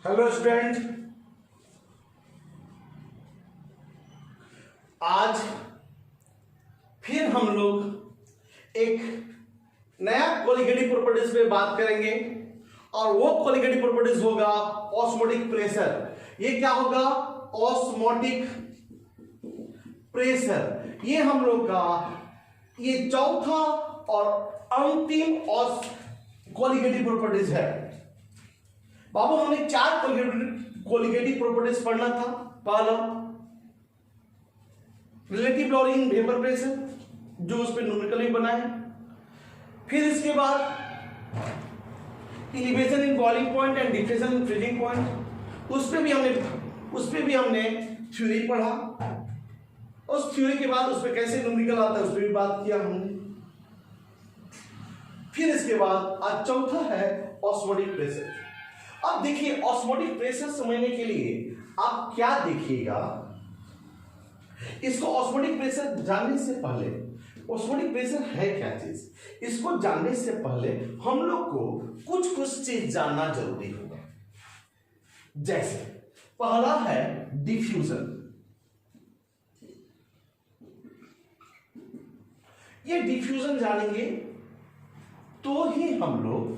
Hello student, आज फिर हम लोग एक नया कोलिगेटिव प्रॉपर्टीज पे बात करेंगे और वो कोलिगेटिव प्रॉपर्टीज होगा ऑस्मोटिक प्रेशर। ये क्या होगा? Osmotic pressure. ये हम लोग का ये चौथा और अंतिम कोलिगेटिव प्रॉपर्टीज है। बाबू हमें 4 कोलिगेटिव प्रॉपर्टीज पढ़ना था। पहला रिलेटिव लॉरिंग वेपर प्रेशर, जो उस पर न्यूमेरिकली बना है। फिर इसके बाद elevation in boiling point and diffusion in freezing point, उस पे भी हमने थ्योरी पढ़ा। उस थ्योरी के बाद उस पर कैसे न्यूमेरिकल आता है उस पर भी बात किया हमने। फिर इसके बाद आज चौथा है ऑस्मोटिक प्रेशर। अब देखिए, ऑस्मोटिक प्रेशर समझने के लिए आप क्या देखिएगा, इसको ऑस्मोटिक प्रेशर जानने से पहले, ऑस्मोटिक प्रेशर है क्या चीज, इसको जानने से पहले हम लोग को कुछ चीज जानना जरूरी होगा। जैसे पहला है डिफ्यूजन। ये डिफ्यूजन जानेंगे तो ही हम लोग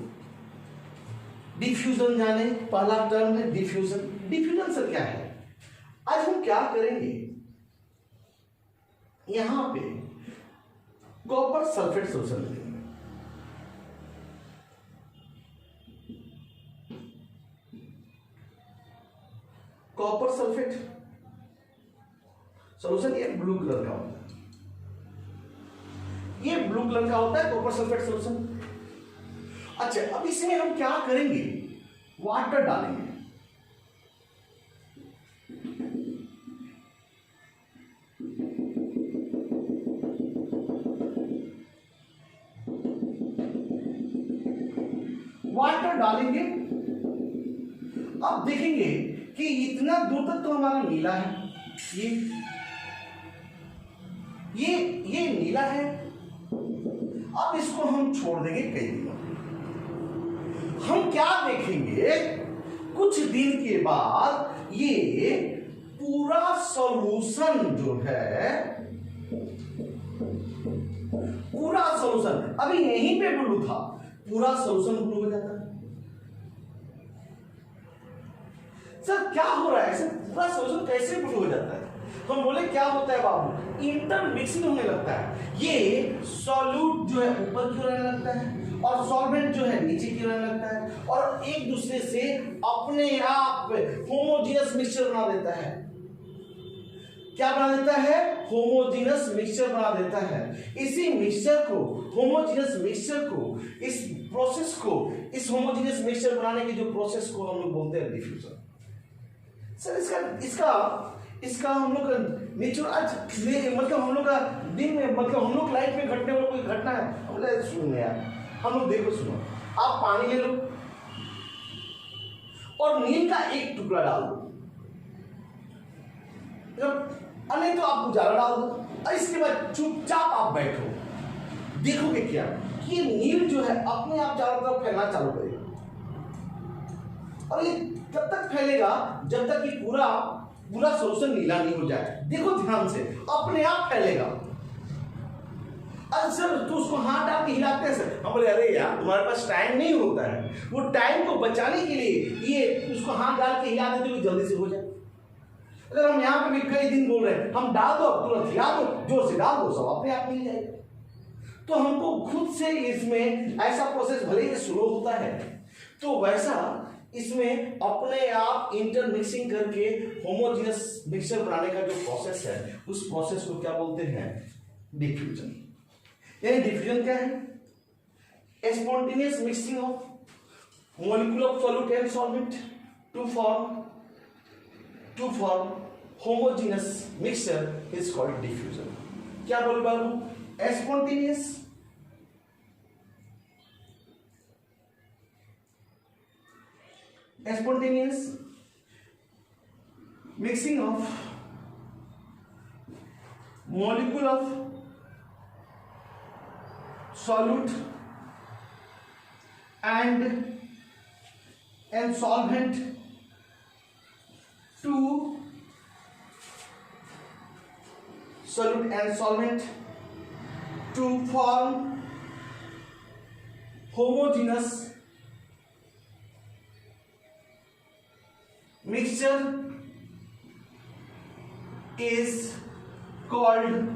डिफ्यूजन जाने। पहला टर्म है डिफ्यूजन। डिफ्यूजन सर क्या है? आज हम क्या करेंगे, यहां पे कॉपर सल्फेट सोल्यूशन लेंगे। कॉपर सल्फेट सोल्यूशन ये ब्लू कलर का होता है, ये ब्लू कलर का होता है कॉपर सल्फेट सोल्यूशन। अच्छा, अब इसमें हम क्या करेंगे, वाटर डालेंगे। वाटर डालेंगे। अब देखेंगे कि इतना दूर तक तो हमारा नीला है, ये नीला है। अब इसको हम छोड़ देंगे कई दिनों। हम क्या देखेंगे, कुछ दिन के बाद ये पूरा सॉल्यूशन जो है, पूरा सॉल्यूशन अभी यहीं पे ब्लू था, पूरा सॉल्यूशन ब्लू हो जाता है। सर क्या हो रहा है, सर पूरा सॉल्यूशन कैसे ब्लू हो जाता है? तो हम बोले क्या होता है बाबू, इंटरमिक्सिंग होने लगता है। ये सॉल्यूट जो है ऊपर की ओर रहने लगता है और सॉल्वेंट जो है नीचे की ओर रहने लगता है और एक दूसरे से अपने आप होमोजेनियस मिक्सचर बना देता है। क्या बना देता है? होमोजेनियस मिक्सचर बना देता है। इसी मिक्सचर को, होमोजेनियस मिक्सचर को, इस प्रोसेस को, इस होमोजेनियस मिक्सचर बनाने की जो प्रोसेस को हम लोग बोलते हैं डिफ्यूजन। सर इसका हम लोग नेचुरल आज मतलब हम लोग का दिन में, मतलब हम लोग लाइफ में घटने वाला कोई घटना है, बोले सुनो यार, हम लोग देखो, सुनो, आप पानी ले लो और नील का एक टुकड़ा डाल दो, नहीं तो आप उजाला डाल दो और इसके बाद चुपचाप आप बैठो, देखोगे क्या कि नील जो है अपने आप चारों तरफ फैलना चालू करेगा। और ये तब तक फैलेगा जब तक कि पूरा सोल्यूशन नीला नहीं हो जाए। देखो ध्यान से, अपने आप फैलेगा। अरे सर तो उसको हाथ डाल के हिलाते हैं सर। हम बोले अरे यार तुम्हारे पास टाइम नहीं होता है, वो टाइम को बचाने के लिए ये उसको हाथ डाल के हिला देते हुए जल्दी से हो जाए। अगर हम यहाँ पे भी कई दिन बोल रहे हैं, हम डाल दो, तुरंत हिला दो, जोर से डाल दो, सब अपने आप मिल जाएगा। तो हमको खुद से इसमें ऐसा प्रोसेस भले ही स्लो होता है, तो वैसा इसमें अपने आप इंटरमिक्सिंग करके होमोजेनियस मिक्सचर बनाने का जो प्रोसेस है, उस प्रोसेस को क्या बोलते हैं? डिफ्यूजन। यानी डिफ्यूजन क्या है? Spontaneous mixing of molecule of solute and solvent to form homogeneous mixture is called diffusion. क्या बोल बाबू? spontaneous mixing of molecule of solute and solvent to solute and solvent to form homogeneous mixture is called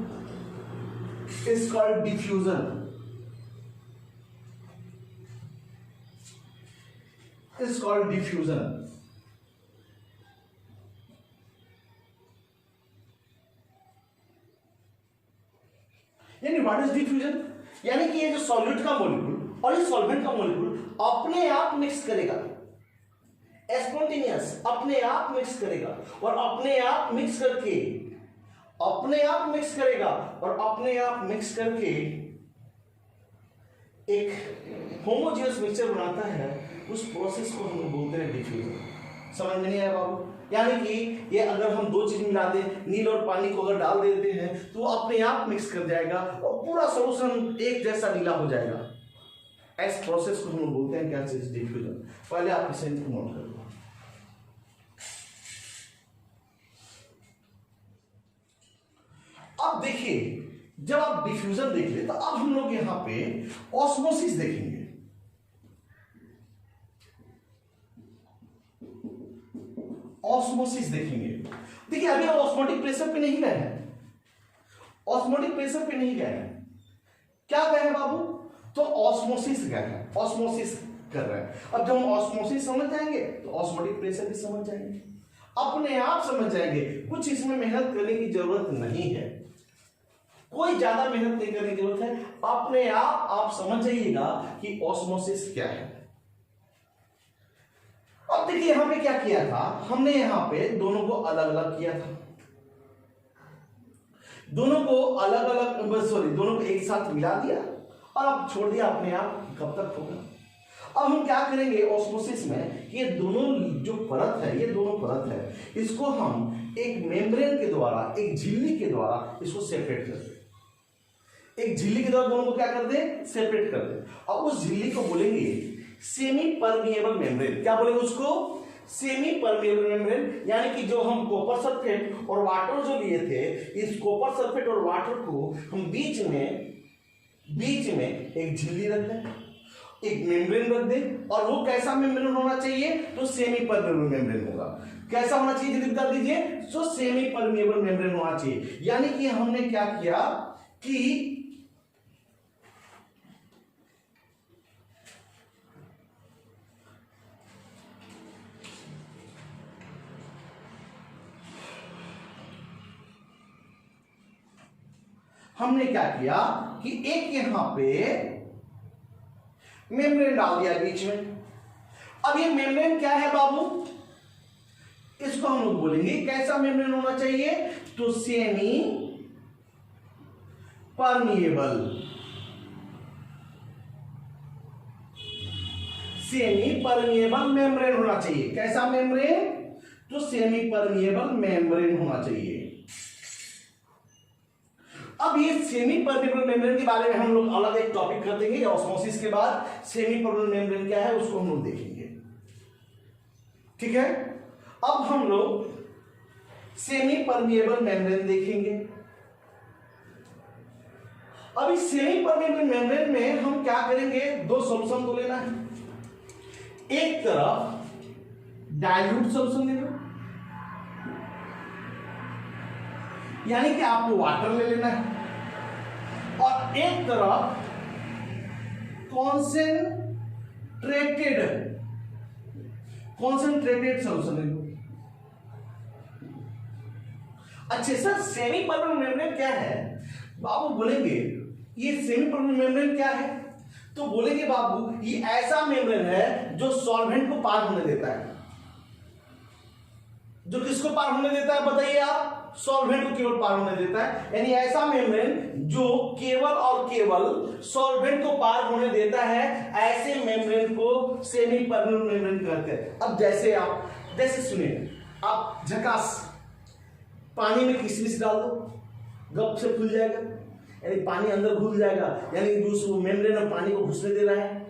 diffusion. Is called diffusion. यानी what is diffusion? यानी कि ये जो solute का molecule और ये सॉल्वेंट का मॉलिक्यूल अपने आप मिक्स करेगा, स्पॉन्टेनियस अपने आप मिक्स करेगा और अपने आप मिक्स करके एक होमोजेनियस मिक्सचर बनाता है। उस प्रोसेस को हम बोलते हैं डिफ्यूजन। समझ में नहीं आया बाबू? यानी कि ये अगर हम दो चीज मिला दें, नील और पानी को अगर डाल देते हैं तो वो अपने आप मिक्स कर जाएगा और पूरा सॉल्यूशन एक जैसा नीला हो जाएगा। इस प्रोसेस को हम लोग बोलते हैं क्या चीज? डिफ्यूजन। पहले आप इसे नोट कर लो। अब देखिए, जब आप डिफ्यूजन देख ले तो अब हम लोग यहां पे ऑस्मोसिस देखेंगे। ऑस्मोसिस देखेंगे। देखिए अभी हम ऑस्मोटिक प्रेशर पे नहीं गए हैं, ऑस्मोटिक प्रेशर पे नहीं गए हैं, क्या गए हैं बाबू? तो ऑस्मोसिस गए हैं, ऑस्मोसिस कर रहे हैं। अब जब हम ऑस्मोसिस समझ जाएंगे तो ऑस्मोटिक प्रेशर भी समझ जाएंगे, अपने आप समझ जाएंगे। कुछ इसमें मेहनत करने की जरूरत नहीं है, कोई ज्यादा मेहनत नहीं करने की जरूरत है, अपने आप समझ जाइएगा कि ऑस्मोसिस क्या है। अब देखिए यहां पे क्या किया था, हमने यहां पे दोनों को अलग अलग किया था, दोनों को एक साथ मिला दिया और अब छोड़ दिया अपने आप, कब तक होगा। अब हम क्या करेंगे ऑस्मोसिस में कि ये दोनों जो परत है, ये दोनों परत है, इसको हम एक मेम्ब्रेन के द्वारा, एक झिल्ली के द्वारा इसको सेपरेट कर दे। एक झिल्ली के द्वारा दोनों को क्या कर दे? सेपरेट कर दे। अब उस झिल्ली को बोलेंगे सेमी परमिएबल मेम्ब्रेन। क्या बोलेंगे उसको? Semi permeable membrane. यानी कि जो हम कॉपर सल्फेट और वाटर जो लिए थे, इस कॉपर सल्फेट और वाटर को हम बीच में एक झिल्ली रख दें, एक मेम्ब्रेन रख दें। और वो कैसा मेम्ब्रेन होना चाहिए? तो सेमी परमिएबल मेम्ब्रेन होगा। कैसा होना चाहिए जल्दी बता दीजिए? तो सेमी परमिएबल मेम्ब्रेन होना चाहिए। यानी कि हमने क्या किया कि एक यहां पे मेम्ब्रेन डाल दिया बीच में। अब ये मेम्ब्रेन क्या है बाबू? इसको हम लोग बोलेंगे कैसा मेम्ब्रेन होना चाहिए? तो सेमी परमिएबल मेम्ब्रेन होना चाहिए। कैसा मेम्ब्रेन? तो सेमी परमिएबल मेम्ब्रेन होना चाहिए। अब ये सेमी परमिएबल मेम्ब्रेन के बारे में हम लोग अलग एक टॉपिक कर देंगे। ऑस्मोसिस के बाद सेमी परमिएबल मेम्ब्रेन क्या है उसको हम लोग देखेंगे, ठीक है। अब हम लोग सेमी परमिएबल मेम्ब्रेन देखेंगे। अब इस सेमी परमिएबल मेम्ब्रेन में हम क्या करेंगे? दो सॉल्यूशन को लेना है। एक तरफ डाइल्यूट सॉल्यूशन ले लो, यानी कि आपको वाटर ले लेना है, और एक तरफ कॉन्सेंट्रेटेड सॉल्यूशन ले लो। अच्छे सर सेमी परमिएबल मेम्ब्रेन क्या है बाबू? बोलेंगे ये सेमी परमिएबल मेम्ब्रेन क्या है? तो बोलेंगे बाबू ये ऐसा मेम्ब्रेन है जो सॉल्वेंट को पार होने देता है। जो किसको पार होने देता है बताइए आप? सॉल्वेंट को केवल पार होने देता है। यानी ऐसा मेम्ब्रेन जो केवल और केवल सॉल्वेंट को पार होने देता है, ऐसे मेम्ब्रेन को सेमी परमिएबल मेम्ब्रेन कहते हैं। अब जैसे सुनिए, आप झकास पानी में किशमिश डाल दो, गप से फूल जाएगा, यानी पानी अंदर घुल जाएगा, यानी उस मेम्ब्रेन में पानी को घुसने दे रहा है।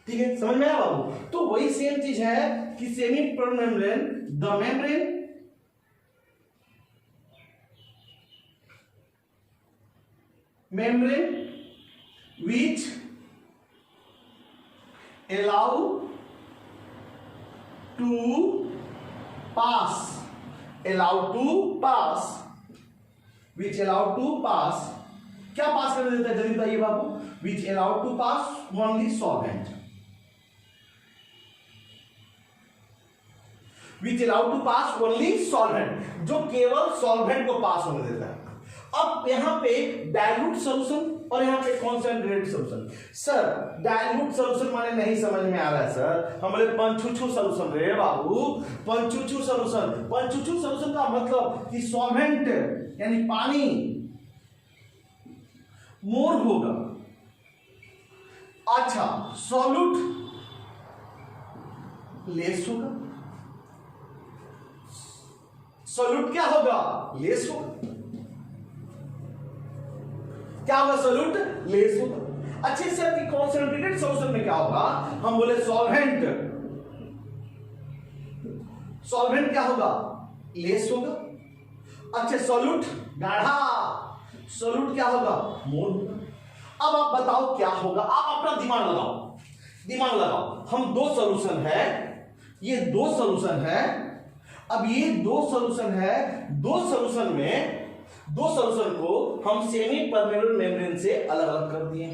ठीक है, समझ में आया बाबू? तो वही सेम चीज है कि semi permeable, the membrane which allow to pass, which allow to pass, क्या पास करने देता है जल्दी बताइए बाबू? which allow to pass only solvent, which allow to pass only solvent, जो केवल सॉल्वेंट को पास होने देता है। अब यहां पे डाइल्यूट सॉल्यूशन और यहां पे concentrated solution. Sir dilute solution माने नहीं समझ में आ रहा है सर, हम बोले पंचुछू सॉल्यूशन रे बाबू, पंचुछू सॉल्यूशन का मतलब कि सॉल्वेंट यानी पानी मोर होगा। अच्छा, सॉल्यूट लेस होगा। सॉल्यूट क्या होगा? लेस होगा। क्या होगा? सॉल्यूट लेस होगा। अच्छे से कि कॉन्सेंट्रेटेड सॉल्यूशन में क्या होगा? हम बोले सॉल्वेंट क्या होगा? लेस होगा। अच्छा, सॉल्यूट गाढ़ा, सॉल्यूट क्या होगा? मोर होगा। अब आप बताओ क्या होगा? आप अपना दिमाग लगाओ। हम दो सॉल्यूशन है, ये दो सॉल्यूशन है। अब ये दो सॉल्यूशन है, दो सॉल्यूशन को हम सेमी परमेबल मेम्ब्रेन से अलग अलग कर दिए।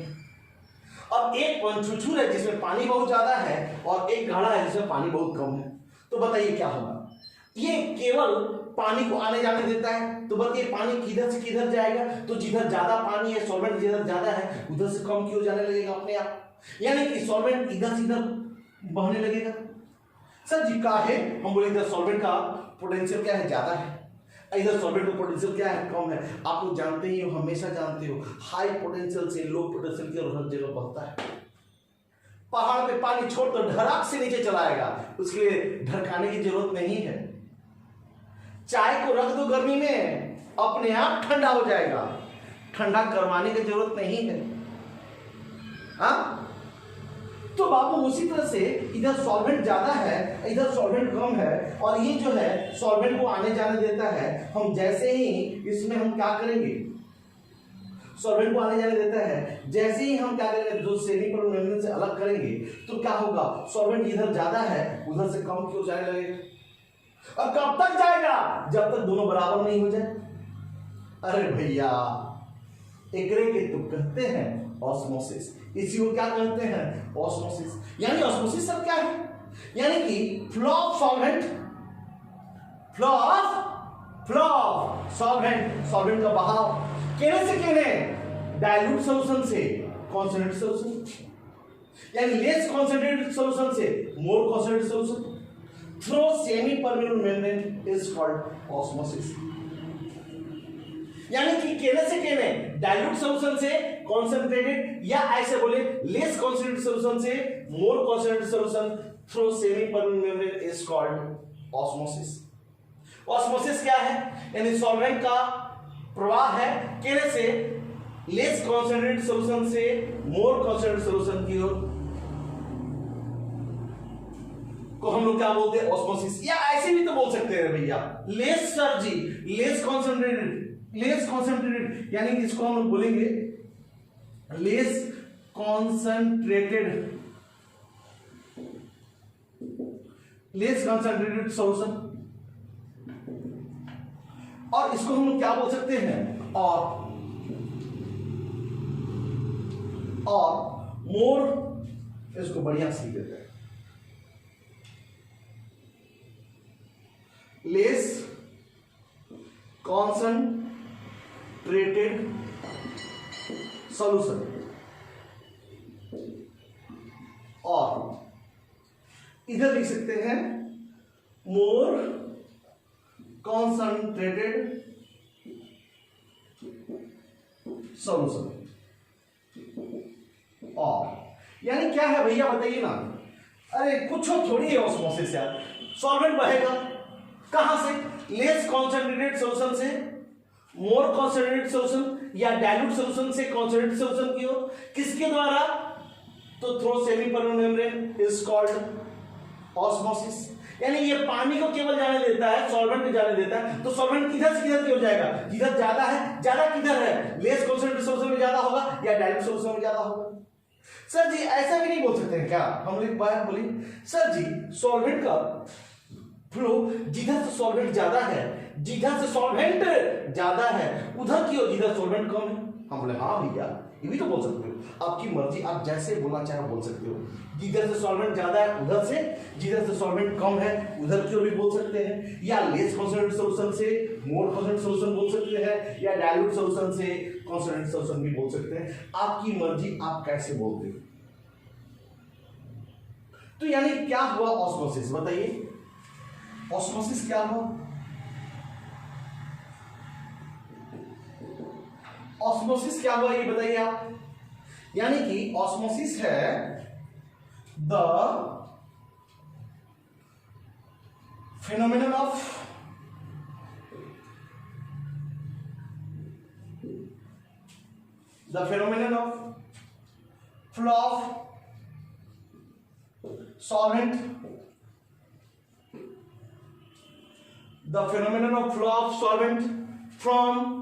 अब एक पंचुछूर है जिसमें पानी बहुत ज्यादा है और एक गाढ़ा है जिसमें पानी बहुत कम है। तो बताइए क्या होगा? ये केवल पानी को आने जाने देता है। तो बताइए पानी किधर से किधर जाएगा? तो जिधर ज्यादा पानी है, सॉल्वेंट जिधर ज्यादा है, उधर से कम क्यों जाने लगेगा अपने आप, यानी कि सॉल्वेंट इधर से इधर बहने लगेगा। सर जी का है, हम बोले इधर सॉल्वेंट का पोटेंशियल क्या है? ज्यादा है, इधर सॉल्वेंट का पोटेंशियल क्या है? कम है। आप लोग जानते ही हो, हमेशा जानते हो, हाई पोटेंशियल से लो पोटेंशियल की ओर हर जगह बढ़ता है। पहाड़ पे पानी छोड़ तो ढराक से नीचे चलाएगा, उसके लिए ढरकाने की जरूरत नहीं है। चाय को रख दो गर्मी में, अपने आप ठंडा हो जाएगा, ठंडा करवाने की जरूरत नहीं है। हाँ, तो बाबू उसी तरह से इधर सॉल्वेंट ज्यादा है, इधर सॉल्वेंट कम है, और ये जो है सॉल्वेंट को आने जाने देता है। हम जैसे ही इसमें हम क्या करेंगे? सॉल्वेंट को आने जाने देता है, जैसे ही हम क्या करेंगे? जो सेमी परमेबल मेम्ब्रेन से अलग करेंगे तो क्या होगा? सॉल्वेंट इधर ज्यादा है, उधर से कम क्यों जाने लगेगा? और कब तक जाएगा? जब तक दोनों बराबर नहीं हो जाए। अरे भैया, एकरे के तो कहते हैं ऑस्मोसिस, इसी को क्या कहते हैं? ऑस्मोसिस। यानी ऑस्मोसिस सब क्या है? यानी कि फ्लो ऑफ सॉल्वेंट, सॉल्वेंट का बहाव केने से केने? डाइल्यूट सॉल्यूशन से कॉन्सेंट्रेटेड सॉल्यूशन, यानी लेस कॉन्सेंट्रेटेड सॉल्यूशन से more concentrated solution through semi permeable membrane is called osmosis. यानी कि केने से केने? डाइल्यूट सॉल्यूशन से कॉन्सेंट्रेटेड, या ऐसे बोले लेस कॉन्सेंट्रेटेड सॉल्यूशन से more concentrated solution through semi permeable membrane is called osmosis. Osmosis क्या है? यानी सॉल्वेंट का प्रवाह है केने से? लेस कॉन्सेंट्रेटेड सॉल्यूशन से मोर कॉन्सेंट्रेटेड सॉल्यूशन की ओर, को हम लोग क्या बोलते हैं? ऑस्मोसिस। या ऐसे भी तो बोल सकते हैं भैया, लेस सर जी, लेस कॉन्सेंट्रेटेड, यानी कि इसको हम लोग बोलेंगे लेस कॉन्सेंट्रेटेड सॉल्यूशन, और इसको हम लोग क्या बोल सकते हैं? और मोर, इसको बढ़िया सीख देते हैं, लेस कॉन्सेंट्रेटेड सॉल्यूशन, और इधर लिख सकते हैं मोर कॉन्सेंट्रेटेड सॉल्यूशन। और यानी क्या है भैया बताइए ना? अरे कुछ थोड़ी है ऑस्मोसिस यार, सॉल्वेंट बहेगा कहां से? लेस कॉन्सेंट्रेटेड सॉल्यूशन से मोर कॉन्सेंट्रेटेड सॉल्यूशन, या डाइल्यूट सॉल्यूशन से कॉन्सेंट्रेटेड सॉल्यूशन की ओर। किसके द्वारा? तो through semi permeable membrane is called osmosis. यानी ये पानी को केवल जाने देता है, सॉल्वेंट को जाने देता है। तो सॉल्वेंट किधर से किधर की हो जाएगा, जिधर ज्यादा है, ज्यादा किधर है, लेस कॉन्सेंट्रेटेड सॉल्यूशन में ज्यादा होगा या डाइल्यूट सॉल्यूशन में ज्यादा होगा। सर जी ऐसा भी नहीं बोल सकते हैं क्या, हम एक बार बोली सर जी सॉल्वेंट का फ्लो जिधर से सॉल्वेंट ज्यादा है, जिधर से सॉल्वेंट ज्यादा है उधर की ओर जिधर सॉल्वेंट कम है। हम बोले हाँ भैया ये भी तो बोल सकते हो, आपकी मर्जी, आप जैसे बोलना चाहे बोल सकते हो। जिधर से सॉल्वेंट ज्यादा है उधर से, जिधर से सॉल्वेंट कम है उधर की ओर भी बोल सकते हैं, या लेस कॉन्सेंट्रेटेड सॉल्यूशन से मोर कॉन्सेंट्रेटेड सॉल्यूशन बोल सकते हैं, या डाइल्यूट सॉल्यूशन से कॉन्सेंट्रेटेड सॉल्यूशन भी बोल सकते हैं। आपकी मर्जी, आप कैसे बोलते हो। तो यानी क्या हुआ ऑस्मोसिस, बताइए ऑस्मोसिस क्या हुआ। ऑस्मोसिस क्या हुआ ये बताइए आप। यानी कि ऑस्मोसिस है the phenomenon of flow of solvent, the phenomenon of flow of solvent from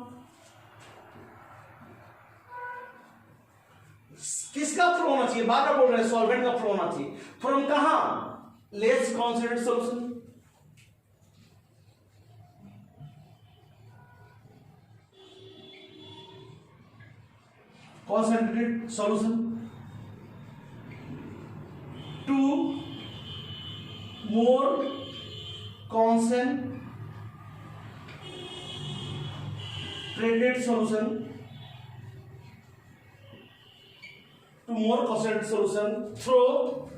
किसका फ्लो होना चाहिए, बार बार बोल रहे हैं सॉल्वेंट का फ्लो होना चाहिए। फ्रॉम कहां, less concentrated solution, concentrated solution to more concentrated solution, to more concentrated solution through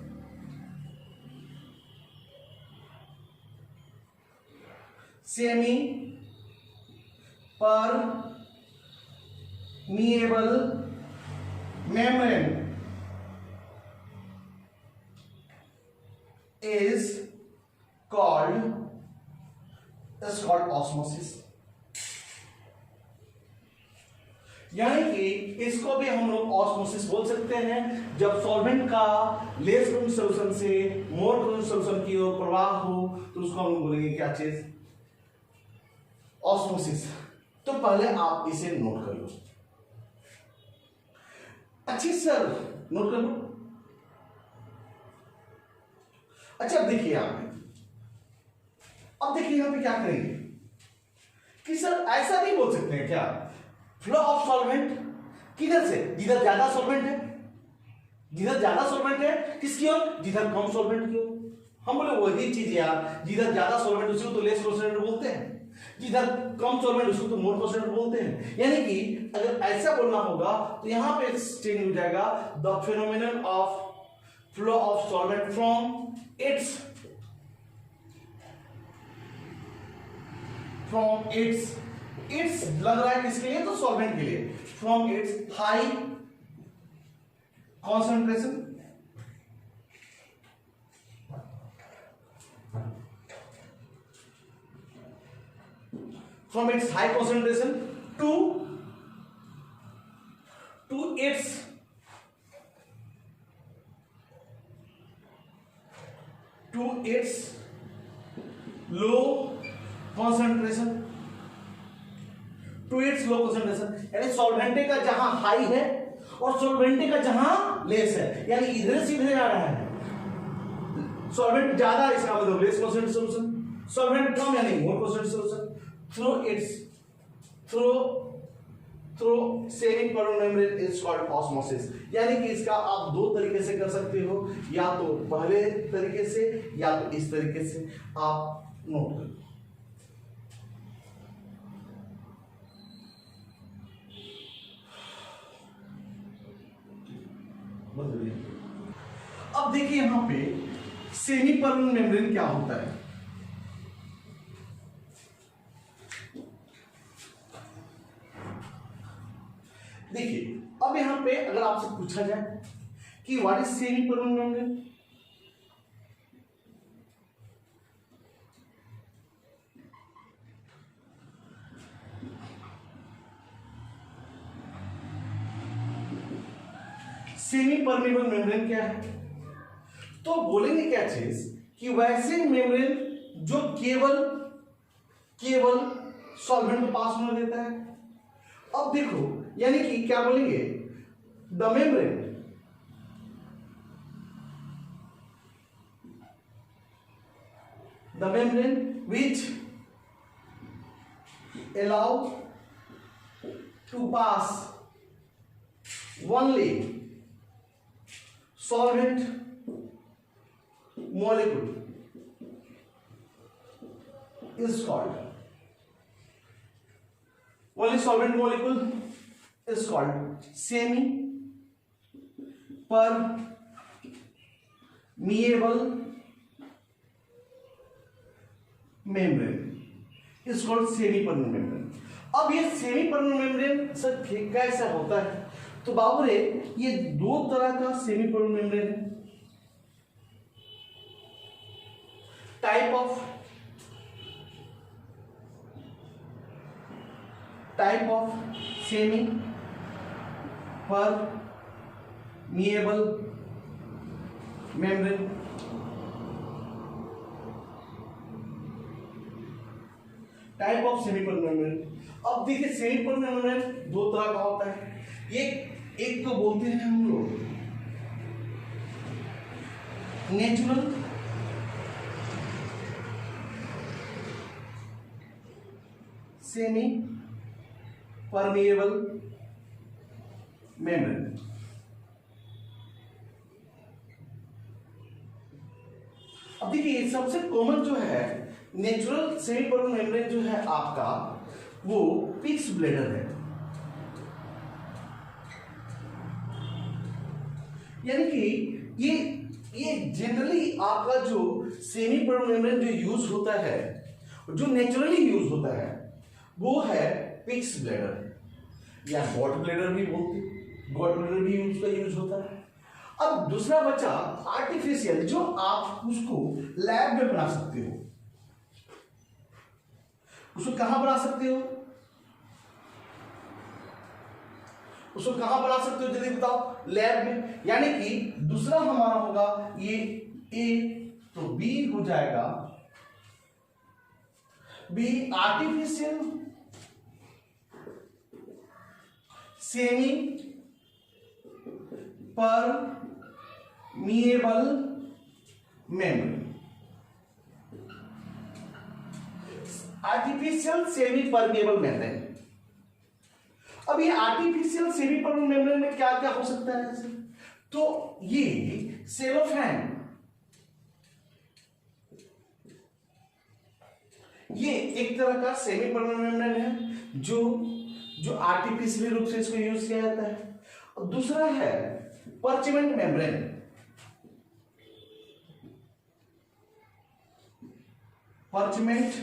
semi permeable membrane is called osmosis। यानी कि इसको भी हम लोग ऑस्मोसिस बोल सकते हैं जब सॉल्वेंट का लेस कॉन्सेंट्रेटेड सॉल्यूशन से मोर कॉन्सेंट्रेटेड सॉल्यूशन की ओर प्रवाह हो तो उसको हम लोग बोलेंगे क्या चीज, ऑस्मोसिस। तो पहले आप इसे नोट कर लो। अच्छी सर नोट कर लो। अच्छा अब देखिए यहां पे क्या करेंगे कि सर ऐसा नहीं बोल सकते हैं क्या, फ्लो ऑफ सॉल्वेंट किधर से, जिधर ज्यादा सॉल्वेंट है, जिधर ज्यादा सॉल्वेंट है किसकी ओर, जिधर कम सॉल्वेंट की ओर। हम बोले वही चीज यार, जिधर ज्यादा सॉल्वेंट उसको तो लेस कॉन्सेंट्रेटेड बोलते हैं, जिधर कम सॉल्वेंट उसको तो मोर कॉन्सेंट्रेटेड बोलते हैं। यानी कि अगर ऐसा बोलना होगा तो यहां पे चेंज हो जाएगा, the phenomenon of flow of solvent from its लग रहा है किसके लिए, तो सॉल्वेंट के लिए, from its high concentration to its low concentration, यानी सॉल्वेंटे का जहां हाई है और सॉल्वेंटे का जहां लेस है, यानी इधर से इधर आ रहा है। सॉल्वेंट ज्यादा इसका मतलब लेस कॉन्सेंट्रेटेड सॉल्यूशन, सॉल्वेंट कम यानी more concentrated solution through semi permeable membrane is called osmosis. यानी कि इसका आप दो तरीके से कर सकते हो, या तो पहले तरीके से या तो इस तरीके से। आप नोट करो। अब देखिए यहां पे सेमी परमेबल मेम्ब्रेन क्या होता है। देखिए अब यहां पे अगर आपसे पूछा जाए कि what is semi permeable membrane, semi permeable membrane क्या है? तो बोलेंगे क्या चीज कि वैसे मेम्ब्रेन जो केवल सॉल्वेंट को पास होने देता है। अब देखो, यानी कि क्या बोलेंगे, the membrane which allow to pass only solvent molecule is called semi permeable membrane is called semi permeable membrane. अब ये सेमी परमेबल मेम्ब्रेन सर कैसा होता है? तो बाबू रे, ये दो तरह का सेमी परमेबल मेम्ब्रेन है। Type of semi permeable membrane. Type of semi permeable membrane. अब देखिए, सेमी परमेबल मेम्ब्रेन दो तरह का होता है। एक तो बोलते हैं हम लोग नेचुरल सेमी परमेबल मेम्ब्रेन। अब देखिए, सबसे कॉमन जो है नेचुरल सेमी परमेबल मेम्ब्रेन जो है आपका, वो पिक्स ब्लेडर है। यानी कि ये जनरली आपका जो सेमी परमेबल मेम्ब्रेन जो यूज होता है, जो नेचुरली यूज होता है, वो है पिक्स ब्लेडर या गॉट ब्लेडर भी बोलते हैं। गॉट ब्लेडर भी उसका यूज होता है। अब दूसरा बचा आर्टिफिशियल, जो आप उसको लैब में बना सकते हो। उसको कहां बना सकते हो? जल्दी बताओ। लैब में। यानी कि दूसरा हमारा होगा ये ए, तो बी हो जाएगा b artificial semi permeable membrane. Artificial semi permeable membrane. अब ये आर्टिफिशियल सेमी परमेबल मेम्ब्रेन में क्या क्या हो सकता है? तो ये सेलोफेन, ये एक तरह का सेमी परमेबल मेम्ब्रेन है जो आर्टिफिशियल रूप से इसको यूज किया जाता है। और दूसरा है परचमेंट मेम्ब्रेन। परचमेंट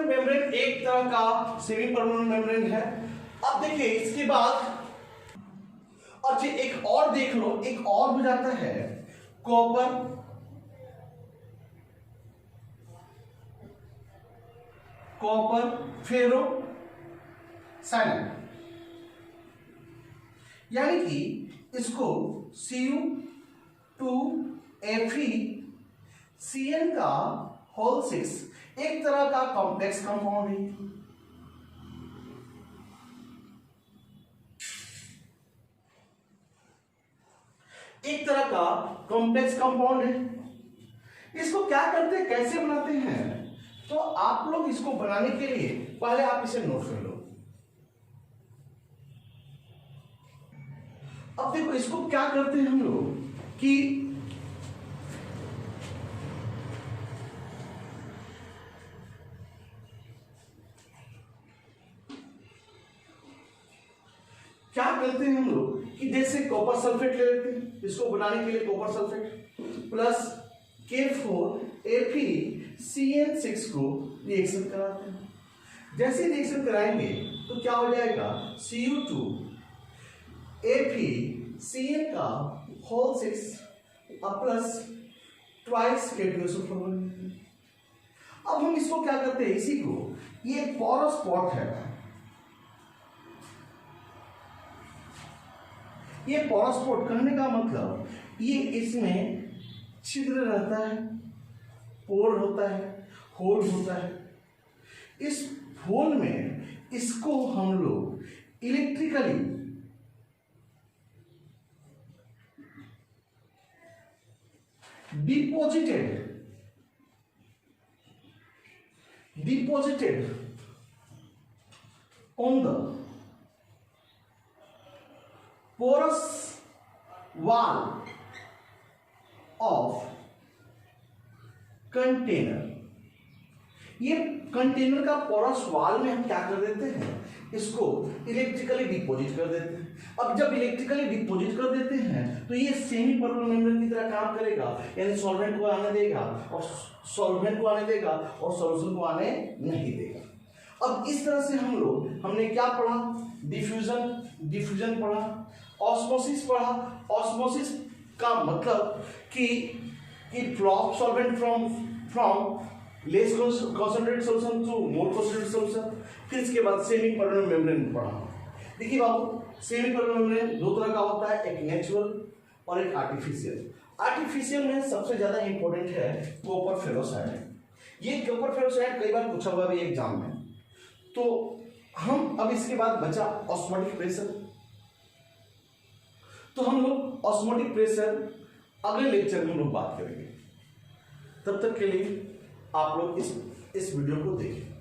मेम्ब्रेन एक तरह का सेमी परमेबल मेम्ब्रेन है। अब देखिए, इसके बाद अच्छा एक और देख लो, एक और हो जाता है कॉपर फेरो साइनाइड। यानी कि इसको Cu2Fe का होल 6 एक तरह का कॉम्प्लेक्स कंपाउंड है। एक तरह का कॉम्प्लेक्स कंपाउंड है। इसको क्या करते हैं, कैसे बनाते हैं? तो आप लोग इसको बनाने के लिए पहले आप इसे नोट कर लो। अब देखो, इसको क्या करते हैं हम लोग कि क्या करते हैं हम लोग कि जैसे कॉपर सल्फेट ले लेते हैं, इसको बनाने के लिए कॉपर सल्फेट प्लस K4Fe(CN6) को रिएक्शन कराते हैं। जैसे रिएक्शन कराएंगे तो क्या हो जाएगा, Cu2Fe(CN) का होल 6 प्लस ट्वाइस K2SO4। अब हम इसको क्या करते हैं, इसी को, ये एक पोरस स्पॉट है, ये पोरस स्पॉट कहने का मतलब ये इसमें छिद्र रहता है, पोर होता है, होल होता है। इस होल में इसको हम लोग electrically deposited on the porous wall of container. ये कंटेनर का पोरस वॉल में हम क्या कर देते हैं, इसको इलेक्ट्रिकली डिपोजिट कर देते हैं। अब जब इलेक्ट्रिकली डिपोजिट कर देते हैं तो ये सेमी परमेबल मेम्ब्रेन की तरह काम करेगा, यानी सॉल्वेंट को आने देगा और सॉल्वेंट को आने देगा और सॉल्यूशन को आने नहीं देगा। अब इस तरह से हमने क्या पढ़ा, डिफ्यूजन पढ़ा, ऑस्मोसिस पढ़ा। ऑस्मोसिस का मतलब कि flow of solvent from less concentrated solution to more concentrated solution। फिर इसके बाद सेमी परमेबल मेम्ब्रेन पढ़ा। देखिए बाबू, सेमी परमेबल मेम्ब्रेन दो तरह का होता है, एक नेचुरल और एक आर्टिफिशियल। आर्टिफिशियल में सबसे ज्यादा इंपॉर्टेंट है कॉपर फेरोसाइड। ये कॉपर फेरोसाइड कई बार पूछा हुआ भी एग्जाम में। तो हम अब इसके बाद बचा ऑस्मोटिक प्रेशर। तो हम लोग ऑस्मोटिक प्रेशर अगले लेक्चर में हम लोग बात करेंगे। तब तक के लिए आप लोग इस वीडियो को देखें।